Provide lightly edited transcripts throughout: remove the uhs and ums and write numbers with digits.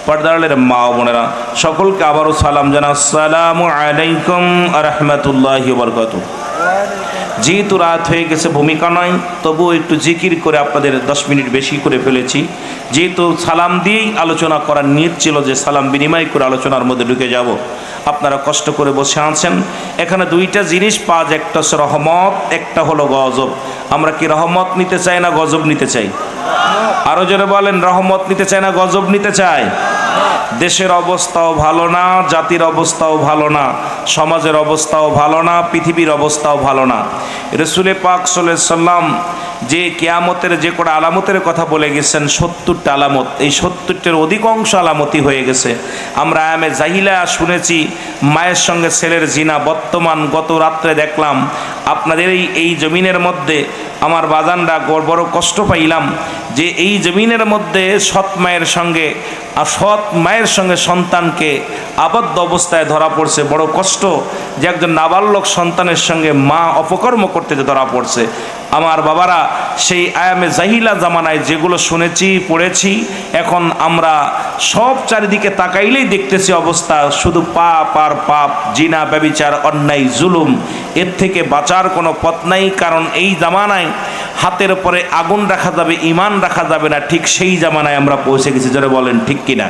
পর্দারের মা ও বোনেরা সকলকে আবারও সালাম জানা, আসসালামু আলাইকুম ওয়া রাহমাতুল্লাহি ওয়া বারাকাতুহু। যেহেতু রাত হয়ে গেছে, ভূমিকা নয়, তবুও একটু জিকির করে আপনাদের 10 মিনিট বেশি করে ফেলেছি। যেহেতু সালাম দিয়েই আলোচনা করার নিয়ত ছিল যে সালাম বিনিময় করে আলোচনার মধ্যে ঢুকে যাব, আপনারা কষ্ট করে বসে আছেন। এখানে দুইটা জিনিস পাওয়া যায়, একটা হচ্ছে রহমত, একটা হলো গজব। আমরা কি রহমত নিতে চাই না গজব নিতে চাই? আরো জোরে বলেন, রহমত নিতে চাই না গজব নিতে চাই? দেশের অবস্থাও ভালো না, জাতির অবস্থাও ভালো না, সমাজের অবস্থাও ভালো না, পৃথিবীর অবস্থাও ভালো না। রাসূল পাক সাল্লাল্লাহু আলাইহি সাল্লাম যে কিয়ামতের যে কটা আলামতের কথা বলে গেছেন, 70টা আলামত, এই 70টার অধিকাংশ আলামতই হয়ে গেছে। আমরা আয়ামে জাহিলা শুনেছি মায়ের সঙ্গে ছেলের জিনা, বর্তমান গত রাত্রে দেখলাম আপনাদের এই জমিনের মধ্যে আমার বাজানরা বড় কষ্ট পাইলাম যে এই জমিনের মধ্যে সৎ মায়ের সঙ্গে সন্তানকে আবদ্ধ অবস্থায় ধরা পড়ছে। বড় কষ্ট যে একজন নাবালক সন্তানের সঙ্গে মা অপকর্ম করতে ধরা পড়ছে। আমার বাবারা, সেই আয়ামে জাহিলা জামানায় যেগুলো শুনেছি পড়েছি, এখন আমরা সব চারিদিকে তাকাইলেই দেখতেছি অবস্থা শুধু পাপ আর পাপ, জিনা, ব্যভিচার, অন্যায়, জুলুম। এর থেকে বাঁচার কোনো পথ নাই, কারণ এই জামানায় হাতের উপরে আগুন রাখা যাবে, ইমান রাখা যাবে না, ঠিক সেই জামানায় আমরা পৌঁছে গেছি। জোরে বলেন ঠিক কিনা?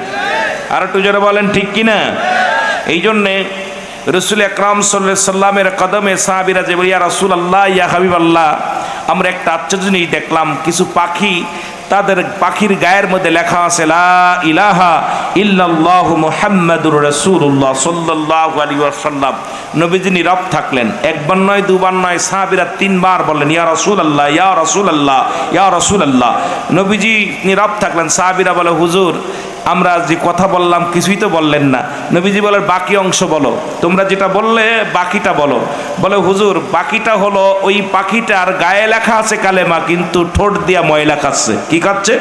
আর একটু জোরে বলেন ঠিক কিনা? এই জন্যে রাসূল আকরাম সাল্লাল্লাহু আলাইহি সাল্লামের কদমে সাহাবীরা যে বলে, ইয়া রাসূলুল্লাহ, ইয়া হাবিবাল্লাহ, আমরা একটা আশ্চর্য জিনিস দেখলাম, কিছু পাখি, তাদের পাখির গায়ের মধ্যে লেখা আছে লা ইলাহা ইল্লাল্লাহু মুহাম্মাদুর রাসূলুল্লাহ সাল্লাল্লাহু আলাইহি ওয়াসাল্লাম। নবীজি নীরব থাকলেন, একবার নয়, দুবার নয়, সাহাবীরা 3 বার বললেন ইয়া রাসূলুল্লাহ, ইয়া রাসূলুল্লাহ, ইয়া রাসূলুল্লাহ। নবীজি নীরব থাকলেন। সাহাবীরা বলে, হুজুর, আমরা যে কথা বললাম কিছুই তো বললেন না। নবীজি বলেন, বাকি অংশ বলো, তোমরা যেটা বললে বাকিটা বলো। বলে, হুজুর, বাকিটা হলো ওই পাখিটার গায়ে লেখা আছে কালেমা, কিন্তু ঠোঁট দিয়া ময়লা খাচ্ছে। কি খাচ্ছে?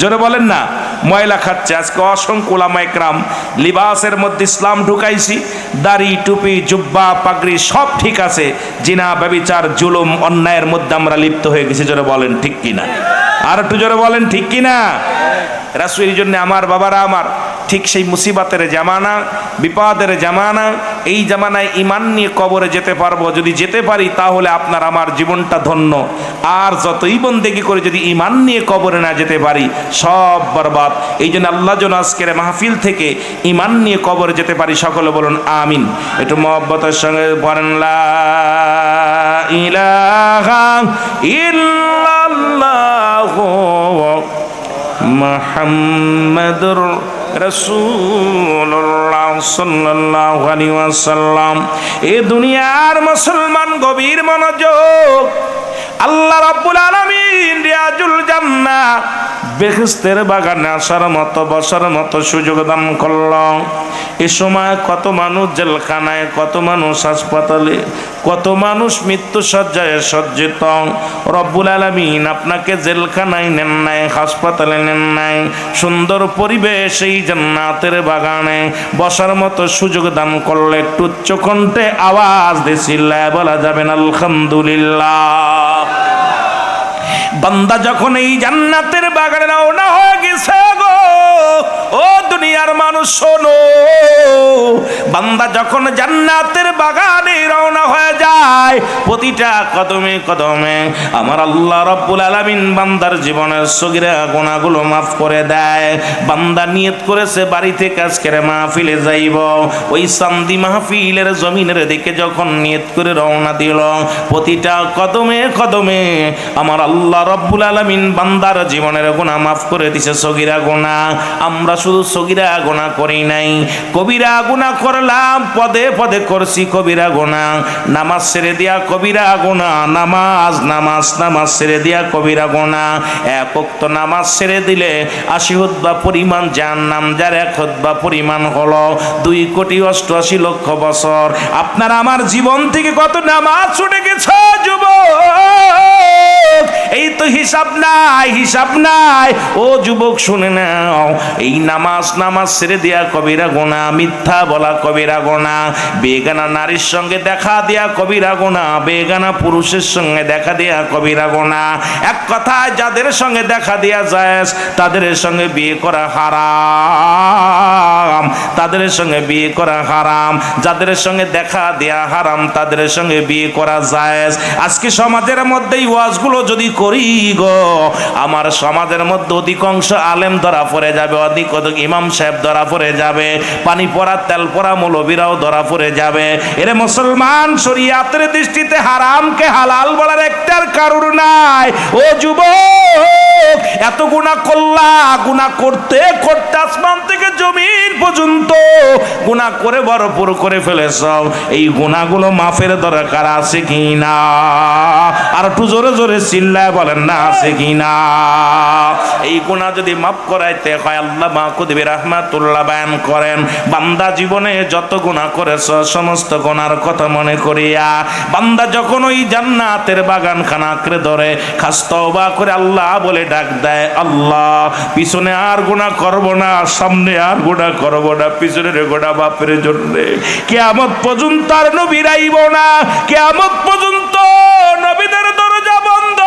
জোরে বলেন না। ময়লা খাচ্ছে। আজকে অসংখ্য উলামা ইকরাম লিবাসের মধ্যে ইসলাম ঢুকাইছি, দাড়ি, টুপি, জুব্বা, পাগড়ি সব ঠিক আছে, জিনা, ব্যভিচার, জুলুম, অন্যায়ের মধ্যে আমরা লিপ্ত হয়ে গেছি। জোরে বলেন ঠিক কিনা? আর একটু জোরে বলেন ঠিক কিনা? রাসূলের জন্য আমার বাবারা আমার, ঠিক সেই মুসিবতের জামানা, বিপদের জামানা, এই জামানায় ইমান নিয়ে কবরে যেতে পারবো, যদি যেতে পারি তাহলে আপনার আমার জীবনটা ধন্য। আর যতই বন্দেগি করে যদি ইমান নিয়ে কবরে না যেতে পারি, সব বরবাদ। এই জন্য আল্লাহ যেন আজকের মাহফিল থেকে ইমান নিয়ে কবরে যেতে পারি। সকলে বলুন আমিন। একটু মহব্বতের সঙ্গে বলেন লা ইলাহা ইল্লাল্লাহু মুহাম্মাদুর রাসূলুল্লাহ সাল্লাল্লাহু আলাইহি ওয়াসাল্লাম। এ দুনিয়ার মুসলমান, গভীর মনোযোগ। আল্লাহ রাব্বুল আলামিন রিয়াজুল জান্নাহ, বেহেশতের বাগানে আসার মতো, বসার মতো সুযোগ দান করল। এ সময় কত মানুষ জেলখানায়, কত মানুষ হাসপাতালে, কত মানুষ মৃত্যু সজ্জায় সজ্জিত। রব্বুল আলামিন আপনাকে জেলখানায় নেন নাই, হাসপাতালে নেন নাই, সুন্দর পরিবেশ এই জান্নাতের বাগানে বসার মতো সুযোগ দান করলে একটু উচ্চ কণ্ঠে আওয়াজ দিছিলা বলা যাবেন আলহামদুলিল্লাহ। বান্দা যখন এই জান্নাতের বাগানে রওনা হয়ে গেছে গো, ও দুনিয়ার মানুষ শোনো, বান্দা যখন জান্নাতের বাগানে রওনা হয়ে যায়, প্রতিটা কদমে কদমে আমার আল্লাহ রাব্বুল আলামিন বান্দার জীবনের সগীরা গুনাহগুলো মাফ করে দেয়। বান্দা নিয়ত করেছে বাড়ি থেকে আজকের মাহফিলে যাইব, ওই চান্দি মাহফিলের জমিনের দিকে যখন নিয়ত করে রওনা দিল, প্রতিটা কদমে কদমে আমার আল্লাহ রাব্বুল আলামিন বান্দার জীবনের গুনাহ মাফ করে দিছে, সগীরা গুনাহ। আমরা শুধু সগীরা গুনাহ করি নাই, কবিরা গুনাহ করলাম, পদে পদে করছি কবিরা গুনাহ। নামাজ ছেড়ে দিয়া কবিরা গুনাহ, নামাজ নামাজ নামাজ ছেড়ে দিয়া কবিরা গুনাহ। এক ওয়াক্ত নামাজ ছেড়ে দিলে 80 হুতবা পরিমাণ জাহান্নাম, যার 1 হুতবা পরিমাণ হলো 2,88,00,000 বছর। আপনার আমার জীবন থেকে কত নামাজ ছুটে গেছে যুবক, এই তো হিসাব নাই, হিসাব নাই। ও যুবক শুনে নাও, এই নামাজ নামাজ ছেড়ে দেয়া কবিরা গুনাহ, মিথ্যা বলা কবিরা গুনাহ, বেগানা নারীর সঙ্গে দেখা দেয়া কবিরা গুনাহ, বেগানা পুরুষের সঙ্গে দেখা দেয়া কবিরা গুনাহ। এক কথায় যাদের সঙ্গে দেখা দেয়া যায় তাদের সঙ্গে বিয়ে করা হারাম। তাদের সঙ্গে বিয়ে করা হারাম, যাদের সঙ্গে দেখা দেয়া হারাম তাদের সঙ্গে বিয়ে করা জায়েজ। আজকে সমাজের মধ্যে এই ওয়াজগুলো যদি করি গো, আমার সমাজের মধ্যে অধিকাংশ আলেম ধরা পড়ে যাবে, অধিক ইমাম সাহেব ধরা পড়ে যাবে, পানি পড়া তেল পড়া মৌলবীরাও ধরা পড়ে যাবে। এরে মুসলমান, শরীয়তের দৃষ্টিতে হারামকে হালাল বলার একটার কারণ নাই। ও যুবক, এত গুনাহ করলা, গুনাহ করতে করতে আসমান থেকে জমিন পর্যন্ত গুনাহ করে ভরপুর করে ফেলেছ, এই গুনাহগুলো মাফের দরকার আছে কি না? আর একটু জোরে জোরে চিল্লায় বলেন না, আছে কি না? এই গুনাহ যদি মাফ করাইতে হয়, আল্লাহ মাকুদবি রাহমাতুল্লাহ বয়ান করেন, বান্দা জীবনে যত গুনাহ করেছ সমস্ত গুনার কথা মনে করিয়া বান্দা যখন ওই জান্নাতের বাগানখানা আঁকড়ে ধরে খাস তওবা করে আল্লাহ বলে ডাক দেয়, আল্লাহ পিছনে আর গুনাহ করব না, সামনে আর গুনাহ করব না, পিছনের গোটা বাপের জন্য কিয়ামত পর্যন্ত আর নবী আইব না, কিয়ামত পর্যন্ত নবীদের দরজা বন্ধ,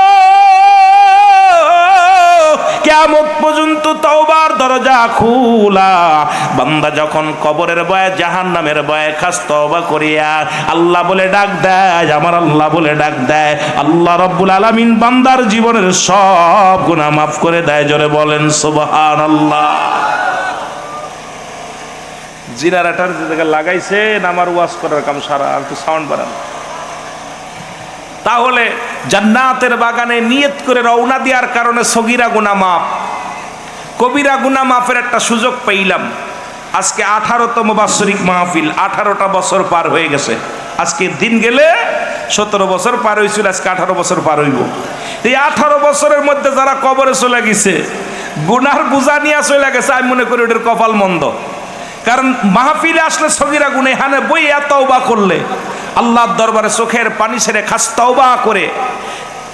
কিয়ামত পর্যন্ত তওবার দরজা খোলা। বান্দা যখন কবরের ভয়ে জাহান্নামের ভয়ে খাস তওবা করিয়া আল্লাহ বলে ডাক দেয়, আমার আল্লাহ বলে ডাক দেয়, আল্লাহ রাব্বুল আলামিন বান্দার জীবনের সব গুনাহ মাফ করে দেয়। জোরে বলেন সুবহানাল্লাহ। জিনারাটার যে জায়গা লাগাইছেন আমার ওয়াজ করার কাম সারা, একটু সাউন্ড বাড়ান। তাহলে জান্নাতের বাগানে নিয়ত করে রওনা দেওয়ার কারণে সগীরা গুনাহ মাফ, কবিরা গুনাহ মাফের একটা সুযোগ পাইলাম। আজকে 18তম বাৎসরিক মাহফিল, 18টা বছর পার হয়ে গেছে। আজকে দিন গেলে 17 বছর পার হয়েছিল, আজকে 18 বছর পার হইব। এই 18 বছরের মধ্যে যারা কবরে চলে গেছে, গুনার বোঝা নিয়ে চলে গেছে, আমি মনে করি ওদের কপাল মন্দ। কারণ মাহফিলে আসলে সগীরা গুনাহ হানে বইয়া তওবা করলে আল্লাহর দরবারে চোখের পানি ছেড়ে খাস তওবা করে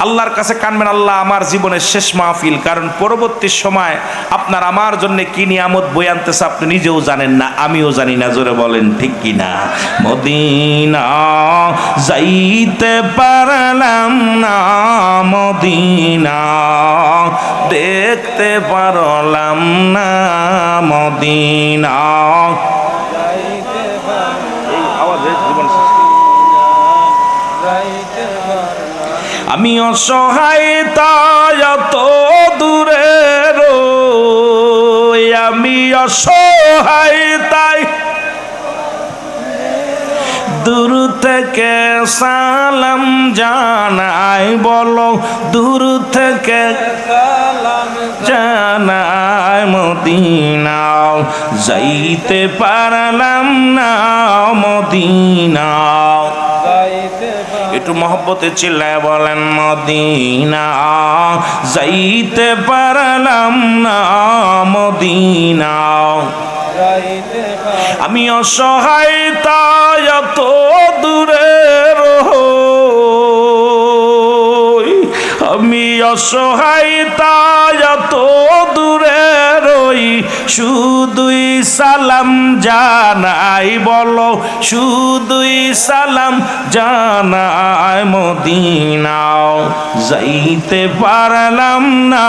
আল্লাহর কাছে কানবেন, আল্লাহ আমার জীবনের শেষ মাহফিল, কারণ পরবর্তী সময় আপনার আমার জন্য কি নিয়ামত বয়ে আনতেছে আপনি নিজেও জানেন না, আমিও জানি না। জোরে বলেন ঠিক কিনা? মদিনা যাইতে পারলাম না, মদিনা দেখতে পারলাম না, মদিনা আমি অসহায় তাই এত দূরে রই, আমি অসহায় তাই দূর থেকে সালাম জানাই, বলো দূর থেকে সালাম জানাই, মদিনা যাইতে পারলাম না, মদিনা। একটু মহব্বতে চিল্লায় বলেন, মদিনা যাইতে পারলাম না, মদিনা। আমি অসহায় তাই এত দূরে রই, আমি অসহায় তাই এত দূরে রই, শুধুই সালাম জানাই, বলো শুধুই সালাম জানাই, মদিনা যাইতে পারলাম না,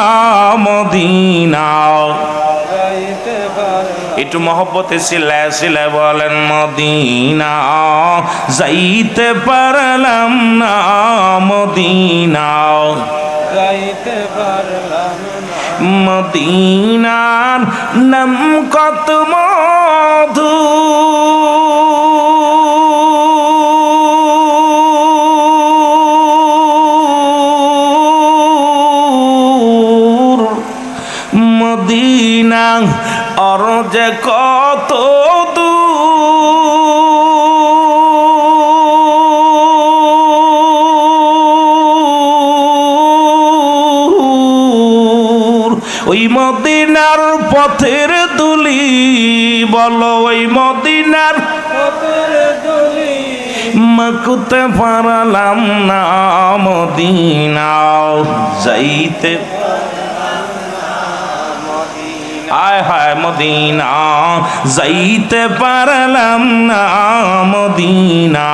মদিনা। একটু মহব্বতে সিলায় সিলায় বলেন, মদিনা যাইতে পারলাম না, মদিনা যাইতে পারলাম না। মদিনার নাম কত মধু, মদিনা আর যে কত দূর, ওই মদিনার পথের দুলি, বলো ওই মদিনার পথের দুলি মাকুতে পারলাম না, মদিনা যাইতে। আয় হায় মদিনা যাইতে পারলাম না, মদিনা।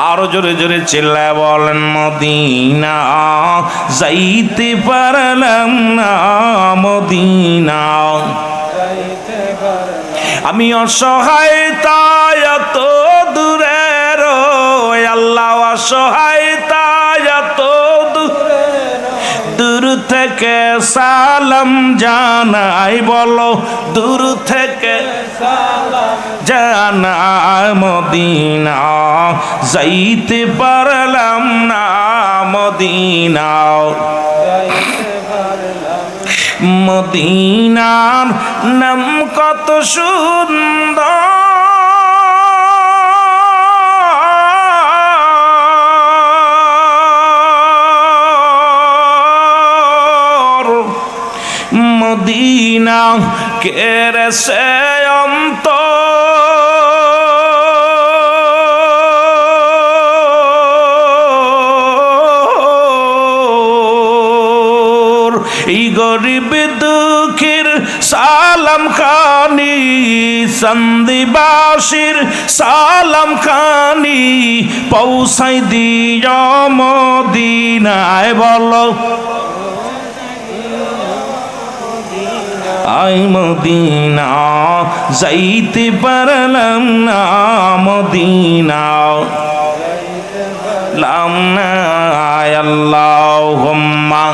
আরো জোরে জোরে চিল্লায় বলেন, মদিনা যাইতে পারলাম না, মদিনা। আমি অসহায় তাই এত দূরের আল্লাহ, অসহায় তাই এত দূর থেকে সালাম জানাই, বলো দূর থেকে জানাই, মদিনা যাইতে পারলাম না, মদিনা মদিনার নাম কত সুন্দর, মদিনা কেড়েছে অন্তর। এই গরিব দুঃখীর সালাম খানি, সন্দিবাসীর সালাম খানি পৌঁছাই দিও মদিনায়, বলো আই মদিনা যাইতে পারলাম না, মদিনা লাম না। আল্লাহুম্মা